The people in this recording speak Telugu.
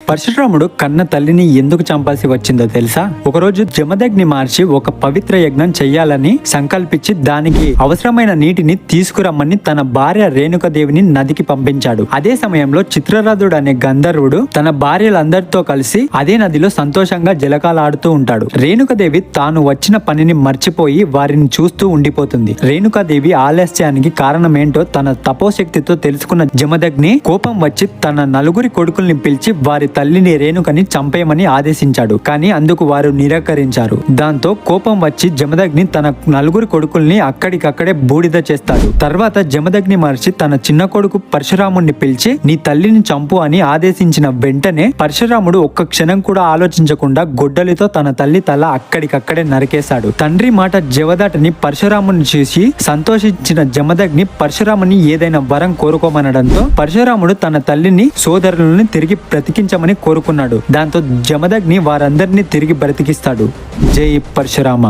పరశురాముడు కన్న తల్లిని ఎందుకు చంపాల్సి వచ్చిందో తెలుసా? ఒకరోజు జమదగ్ని మహర్షి ఒక పవిత్ర యజ్ఞం చెయ్యాలని సంకల్పించి దానికి అవసరమైన నీటిని తీసుకురమ్మని తన భార్య రేణుకదేవిని నదికి పంపించాడు. అదే సమయంలో చిత్రరథుడు అనే గంధర్వుడు తన భార్యలందరితో కలిసి అదే నదిలో సంతోషంగా జలకాలాడుతూ ఉంటాడు. రేణుకదేవి తాను వచ్చిన పనిని మర్చిపోయి వారిని చూస్తూ ఉండిపోతుంది. రేణుకాదేవి ఆలస్యానికి కారణమేంటో తన తపోశక్తితో తెలుసుకున్న జమదగ్ని కోపం వచ్చి తన నలుగురి కొడుకుల్ని పిలిచి వారి తల్లిని రేణుకని చంపేయమని ఆదేశించాడు. కానీ అందుకు వారు నిరాకరించారు. దాంతో కోపం వచ్చి జమదగ్ని తన నలుగురి కొడుకుల్ని అక్కడికక్కడే బూడిద చేస్తాడు. తర్వాత జమదగ్ని మహర్షి తన చిన్న కొడుకు పరశురాముడిని పిలిచి నీ తల్లిని చంపు అని ఆదేశించిన వెంటనే పరశురాముడు ఒక్క క్షణం కూడా ఆలోచించకుండా గొడ్డలితో తన తల్లి తల అక్కడికక్కడే నరికేశాడు. తండ్రి మాట జవదాటని పరశురాముని చూసి సంతోషించిన జమదగ్ని పరశురాముని ఏదైనా వరం కోరుకోమనడంతో పరశురాముడు తన తల్లిని సోదరులను తిరిగి బ్రతికించమని కోరుకున్నాడు. దాంతో జమదగ్ని వారందరినీ తిరిగి బ్రతికిస్తాడు. జై పరశురామ.